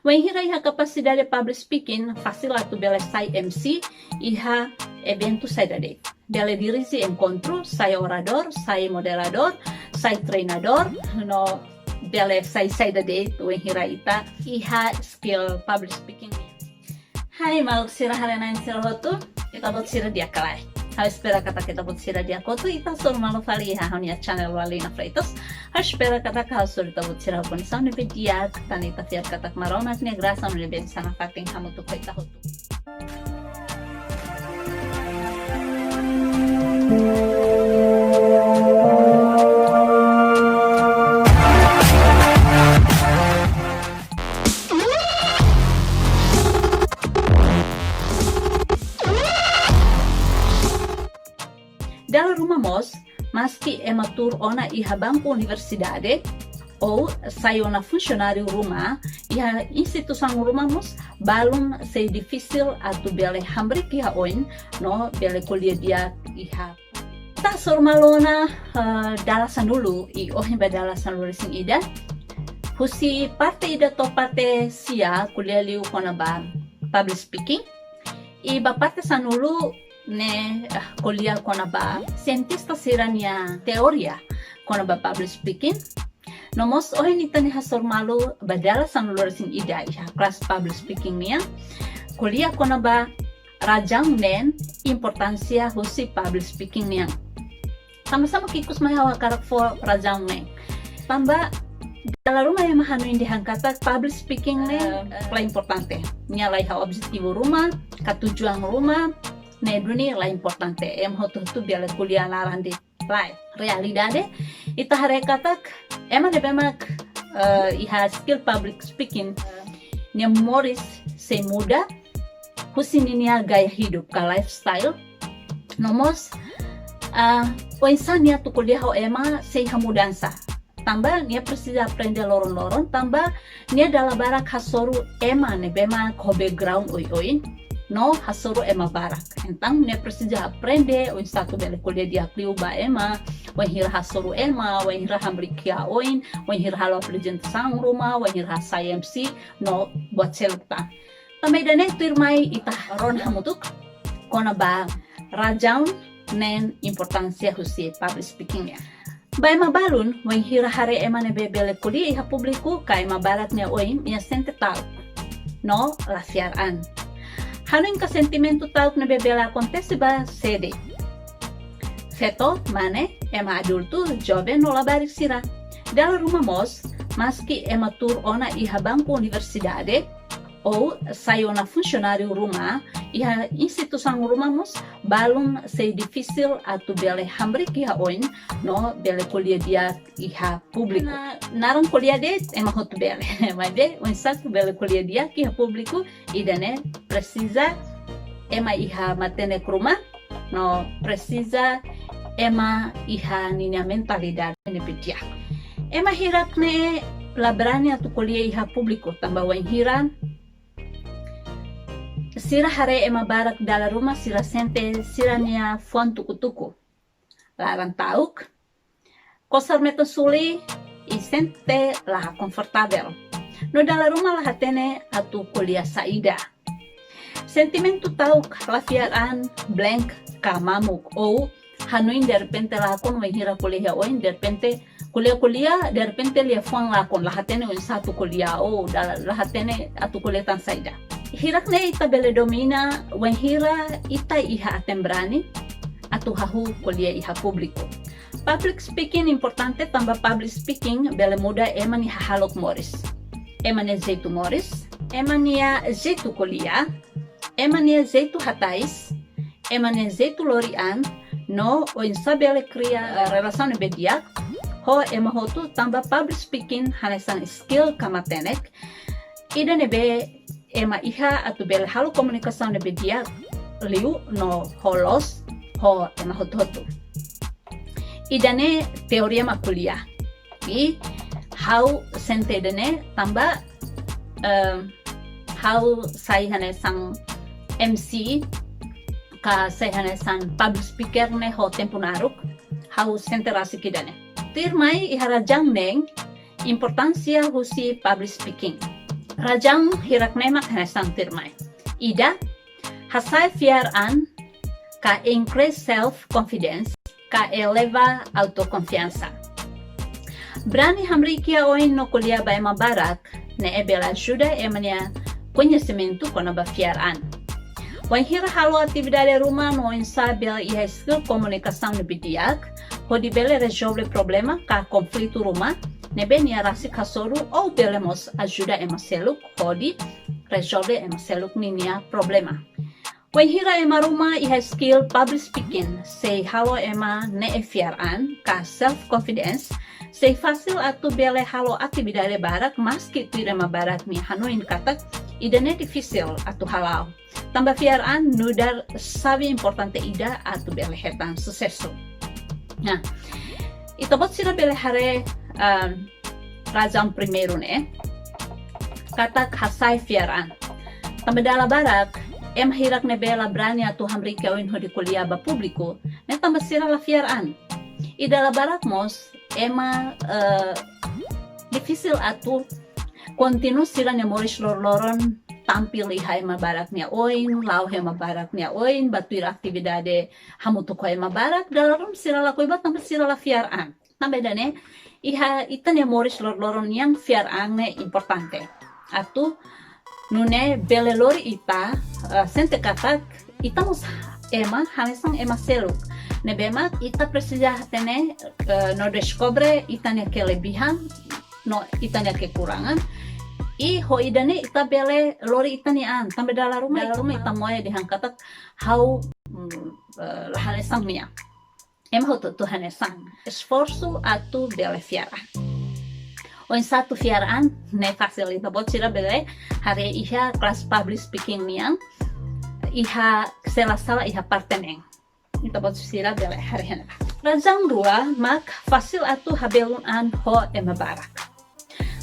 When hira iha capacidade public speaking, fácil atu bela sai MC, iha evento sai dade. Bela dirige encontro, sai orador, sai moderador, sai treinador, no bela sai dade, when hira ita, iha skill public speaking. Hai, maluk sira harena sira hotu, kita bot sira dia kalai. Harus espera kata kita bot sira dia kotu, ita sur malu fali iha honia channel walina freitos. Harus espera kata ka sur ita bot sira condição de dia, tani ita fiar kata maronas ne graça no leben sana fating hamu tu koita hotu. Dalam rumah mos, maski ematur ona iha bangku universidade, ou sayona funcionário rumah, iha instituição rumah mos, balum sei difícil atu bele hambrik iha oin, no bele kuliah dia iha. Ta sormalona dalasan dulu, i ohin ba dalasan dulu sing ida, husi parte ida topate sia kuliah liu kona ba public speaking, i ba parte sanulu ne kuliah kona ba cientista sirania teoria kona ba public speaking nomos ohin itani hasor malu badala sanulor sing ida iha kelas public speaking nia kuliah kona ba rajang nen importansia husi public speaking nia sama-sama kikus mahawa karak for rajang nen tamba dalam rumah yang mahanu indi hangkata public speaking nen paling importante nia lai ha objektivo rumah katujuan rumah ne dunia la importante hotu biala kuliah narandi lai realidade ita harekatak de bemak iha skill public speaking ne moris se muda husininia gaya hidup ka lifestyle nomos o insania tu kuliah ho se mudança tambah nia precisa aprender loron-loron tambah nia dala barak hasoru ne bema ko background oi no hasoro ema barak entang ne precisa aprender o satu bele kuliah dia kliuba wen hira hasoro wen hira hambrikia wen hira halo apresentação rumah wen hira SciMC no buat selta também dane turmai ita ron hamutuk kona ba rajang nen importansia husi public speaking ya ba balun wen hira hare ne bele kuliah iha publiku kai barak ne oin ya sentetal no la siaran Hanin ka sentimento tauk na bebela acontece ba sede. Feto mane ema adulto jovem no labarik sira. Dalam rumah mos, maski ema tur ona iha bangku universidade ou sayona funcionário rumah, iha instituição rumah mos balum sei difícil atu bele hambrik iha oin no bele kuliah dia iha publiku. Narang kuliah de ema hotu bele, mas de satu bele kuliah dia iha publiku idane precisa ema iha matene rumah no precisa ema iha ninia mentalidade ne pedia. Ema hirak ne labrani atu kuliah iha publiku tambah wan hiran sira hare ema barak dalam rumah sira sente sira nia fon tuku-tuku. Larang tauk, kosar meta suli i sente lah confortável. No dalam rumah lah hatene atu kuliah saida. Sentimentu tauk lafiaran blank kamamuk ou hanuin derpente lakon wahira kuliah oin derpente kuliah derpente lia fon lakon lah hatene un satu kuliah ou lah hatene atu kuliah tan saida. Hirak ne ita bele domina wen hira ita iha atembrani atu hahu kuliah iha publiku. Public speaking importante tambah public speaking bele muda eman iha halok moris. Eman ya zaitu moris, eman ya zaitu kuliah, eman ya zaitu hatais, eman ya zaitu lorian, no o insa bele kria relação bediak, ho ema hotu tambah public speaking hanesan skill kamatenek, ida nebe ema iha atu bele halu komunikasi ne bedia liu no holos ho ema hotu idane teoria ma kuliah i how sente dene tambah how sai hane sang MC ka sai hane sang public speaker ne ho tempo naruk how sente rasi kidane tirmai ihara jang neng importansia husi public speaking Rajang hirak nemak hanesang tirmai. Ida, hasai fiaran ka increase self-confidence, ka eleva autoconfiança. Brani hamrikia oin no kuliah ba ema barak, ne ebela ajuda emania conhecimento kona ba fiaran. Wan hira halo atividade rumah no insabel e skill comunicação no bidiak, hodi bele resolve problema ka conflito rumah, nebe nia rasi kasoru ou belemos ajuda ema seluk hodi resolve ema seluk ninia problema. Wan hira ema rumah iha skill public speaking, sei halo ema ne fiaran ka self confidence, sei fácil atu bele halo atividade barak maski tu ema barak ni hanuin katak idane difícil atu halal. Tambah fiaran nudar sabe importante ida atu bele hetan sucesso. Nah, itabot sila bele hare razão primeiro né? Katak hasai fiaran. Tambah dala barak em hirak ne bela brani atu hamrika oin hodi kuliah ba publiko, ne tambah sila la fiaran. Idala barak mos ema difícil atu continu sila ne moris loron tampil iha ema barak nia oin, lau ema barak nia oin, batuir aktividade hamutu ko ema barak, dalam sila la koiba tambah sila la fiaran. Tambah dane iha ita ne moris loron yang fiaran ne importante. Atu nune belelori ita sente katak ita mus ema hanesang ema seluk. Nebema ita precisa tene no descobre ita ne kelebihan, no ita ne kekurangan. I ho idane ita bele lori ita ni an tambah dalam rumah ita moya dihangkatak how hanesang mia. Ema ho tu hanesang esforço atu bele fiara. Oin satu fiaraan ne facilita bot sila bele hari iha kelas public speaking niang iha sela-sala iha parteneng. Ita bot sila bele hari hana. Razang dua mak fasil atu habelun an ho ema barak.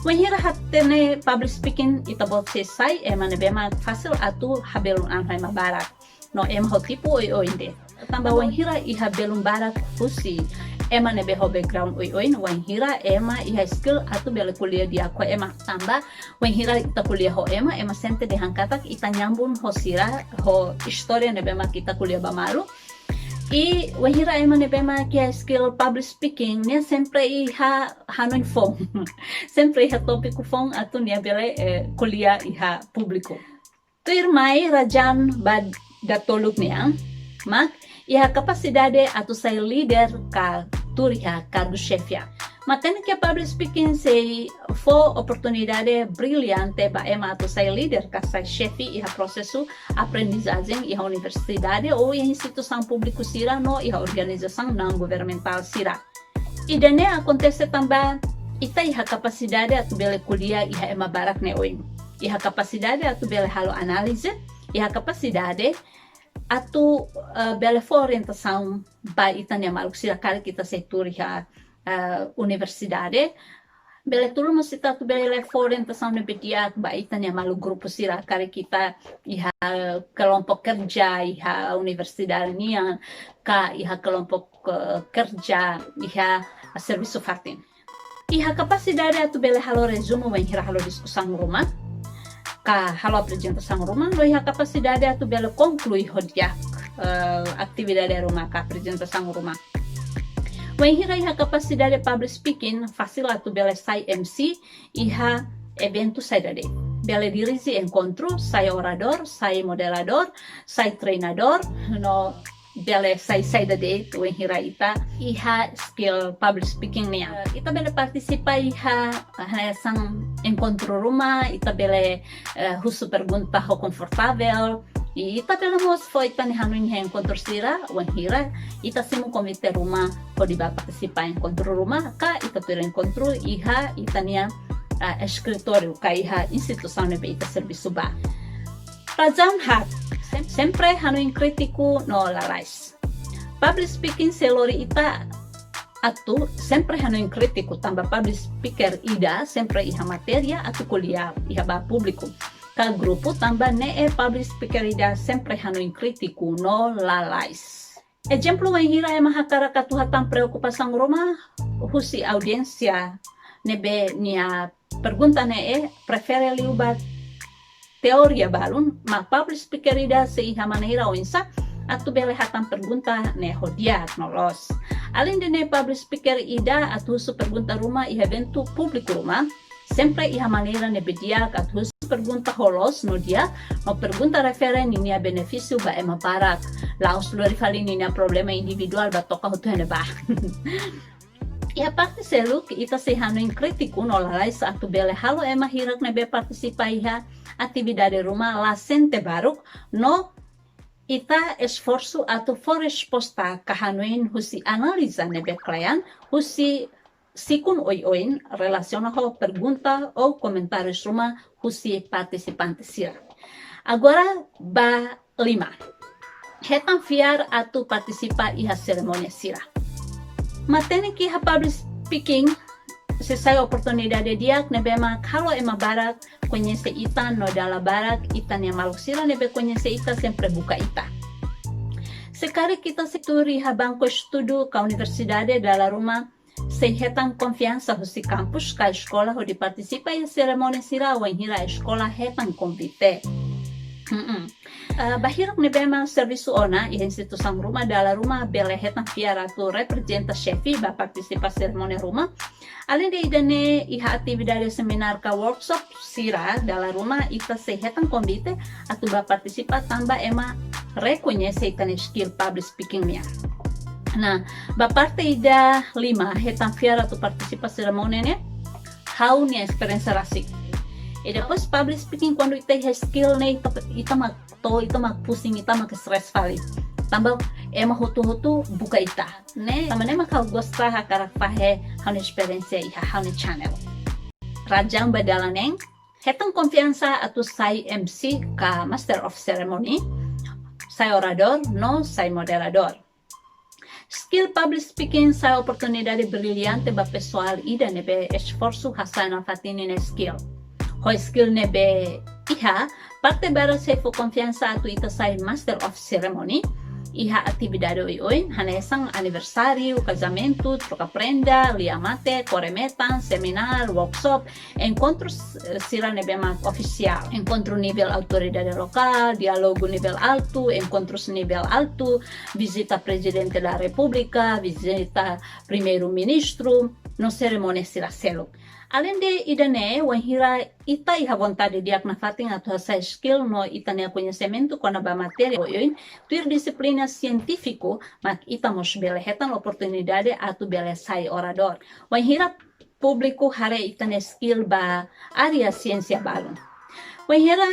Menhira hatene public speaking ita bot sesai ema nebema fasil atu habelun an ho ema barak. No ema ho tipu oi inde. Tambah wenhira iha belun barak fusi. Ema nebe ho background oi no wenhira ema iha skill atu bele kuliah dia ko ema tambah wenhira ita kuliah ho ema sente de hangkatak ita nyambun ho sira ho historia nebe ma kita kuliah bamalu. I wenhira ema nebe ma kia skill public speaking nia sempre iha hanuin fong. Sempre iha topik fong atu nia bele kuliah iha publiko. Tuirmai rajan bad datoluk niang mak iha capacidade atu sai líder ka turiha cargo chefia. Matene que public speaking sei fo oportunidade brilhante ba ema atu sai líder ka sai chefe iha processo aprendizagem iha universidade ou iha instituição público sira no iha organização não governamental sira. Idane acontece também ita iha capacidade atu bele kuliah iha ema barak ne oin. Iha capacidade atu bele halo análise, iha capacidade atu bele orientação ba ita ne maluk sira kali kita setor iha universidade bele tulo masita atu bele orientação ne betiak ba ita ne maluk grupo sira kali kita iha kelompok kerja iha universidade nian ka iha kelompok kerja iha serviço fartin. Iha capacidade atu bele halo resumo wen hira halo discussão rumah ka halo apresentação rumah lo iha capacidade atu bele conclui hodiak atividade rumah ka apresentação rumah. Wen hira iha capacidade public speaking facil atu bele sai MC iha evento sai dade. Bele dirigi encontro, sai orador, sai modelador, sai treinador, no bele sai dade wen hira ita iha skill public speaking nia. Ita bele participa iha sang encontro rumah, ita bele husu pergunta ho confortável. E ita bele mos foi ita ni hanuin he encontro sira wen hira ita simu komite rumah ho diba participa encontro rumah ka ita tu encontro iha ita nia escritório ka iha instituição nebe ita serviço ba. Razão hat sempre hanuin kritiku no lalais. Public speaking selori ita atu sempre hanuin kritiku tambah public speaker ida sempre iha materia atu kuliah iha ba publiko. Ka grupo tambah ne public speaker ida sempre hanuin kritiku no lalais. Exemplo wen hira mahakara katuhatan preocupação roma husi audiência nebe nia pergunta ne prefere liubat teoria balun, ma public speaker ida se iha maneira o insa, atu bele hatan pergunta ne hodiak nolos. Além de ne public speaker ida atu su pergunta rumah iha bentuk publik rumah, sempre iha maneira ne bediak atu su pergunta holos no dia, no pergunta referen ini a benefício ba ema barak, laos lori falin ini a problema individual ba toka hotuhene ba. E a parte selu que ita se hanuin kritiku no lalai saatu bele halo ema hirak nebe partisipa iha atividade rumah lasente baruk no ita esforço atu for resposta kahanuin husi analisa nebe klien husi sikun oi-oin relaciona ho pergunta ou comentários rumah husi participantes sira. Agora ba 5. Hetan fiar atu partisipa iha ceremonia sira. Matene que a public speaking se sai oportunidade dia nebema kalau ema barak conhece ita no dala barak ita ne maluksira nebe conhece ita sempre buka ita. Sekali kita seturi ha banco estudo ka universidade dala rumah sem hetan confiança husi campus ka escola ho di participa e ceremonia sira wa hira escola hetan convite. Bahirak nebema serviço ona e instituição rumah dala rumah bele hetan fiara tu representa chefe ba participa ceremonia rumah. Além de idane iha atividade seminar ka workshop sira dala rumah ita se hetan convite atu ba participa tamba ema reconhece itan skill public speaking nia. Nah, ba parte ida 5 hetan fiara tu participa ceremonia ne how nia experiência rasik. E depois public speaking quando ita iha skill ne ita mag pusing ita mag stress fali. Tambah ema hutu buka ita. Ne tamane makal gosta hakarak pahe hane experiência iha hane channel. Rajang badalaneng hetang confiança atu sai MC ka master of ceremony, sai orador no sai moderador. Skill public speaking sai oportunidade brilhante ba pessoal ida nebe esforço hasana fatini ne skill. Ho skill nebe iha parte bara sai fo confiança atu ita sai master of ceremony. Iha atividade oi hanesang aniversário, casamento, troca prenda, lia mate, coremetan, seminar, workshop, encontros sira nebema oficial, encontro nível autoridade local, diálogo nível alto, encontros nível alto, visita presidente da república, visita primeiro-ministro, no cerimônia sira selo. Além de idane, wanhira ita iha vontade diak na fating atau sa skill no itane conhecimento kona ba matéria oin, tuir disiplina científico, mak ita mos bele hetan oportunidade atu bele sai orador. Wanhira público hare itane skill ba área ciência balon. Wanhira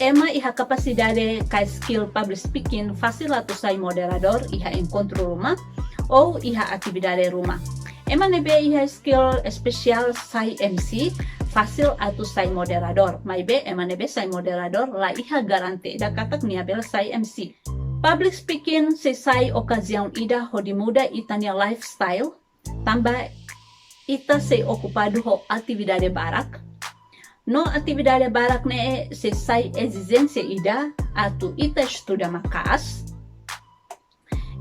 ema iha capacidade ka skill public speaking fácil atu sai moderador, iha encontro rumah, ou iha atividade rumah. Ema nebe iha skill especial sai MC fácil atau sai moderador. Maibe ema nebe sai moderador la iha garante da katak nia bela sai MC. Public speaking se sai ocasião ida ho di muda itania lifestyle tambah ita se ocupado ho atividade barak. No atividade barak ne se sai exigência ida atau ita estuda makas.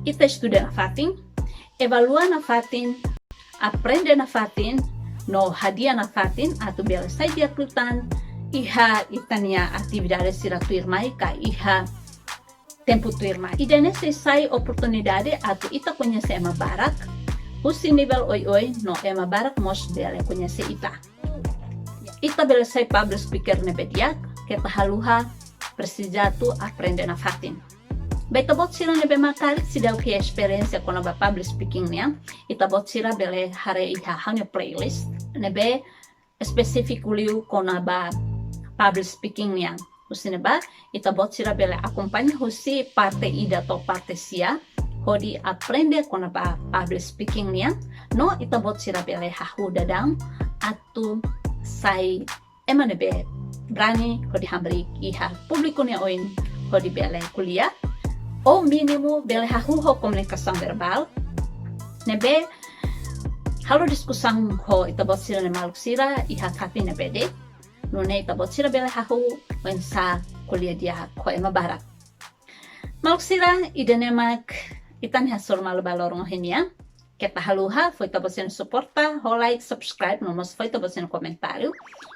Ita estuda na fatin, evalua na fatin, aprende na fatin, no hadiah na fatin atau bela sai dia klutan iha itania atividade sira tuirmai ka iha tempo tuirmai. Ida nesse sai oportunidade atau ita conhece ema barak, husi nível oi no ema barak mos bela conhece ita. Ita bela sai public speaker nebediak, kita haluha precisa tu aprende na fatin. Baita bot sira nebe makalik sidau ke experiência kono ba public speaking nia. Ita bot sira bele hare iha hanya playlist nebe spesifik liu kono ba public speaking nia. Husi neba ita bot sira bele acompanha husi parte ida to parte sia hodi aprende kono ba public speaking nia. No ita bot sira bele hahu dadang atu sai ema nebe brani hodi hambri iha publiko nia oin hodi bele kuliah. O mínimo bele hahuho comunicação verbal nebe halo discussão ho itabot sira ne maluk sira iha kati nebe de nune itabot sira bele hahu wensa kuliah dia ko ema barak maluk sira idenemak itan hasor malu balorong henia Kita haluha, foi você suporta, like, subscribe, nomos foi você no comentário.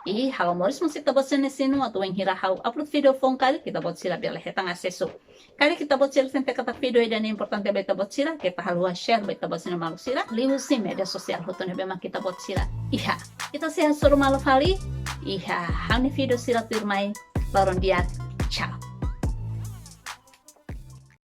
E halamoris mo sita você nesse no atuang hirahau upload video phone kali kita bot sila biar hetang aseso. Kali kita bot sila sampai kata video dan importante beta bot sila kita haluha share beta bot sila malu sila. Liu si media sosial hotone bema kita bot sila. Iha, kita sehat suruh malu kali. Iha, hani video sila turmai laron dia. Ciao.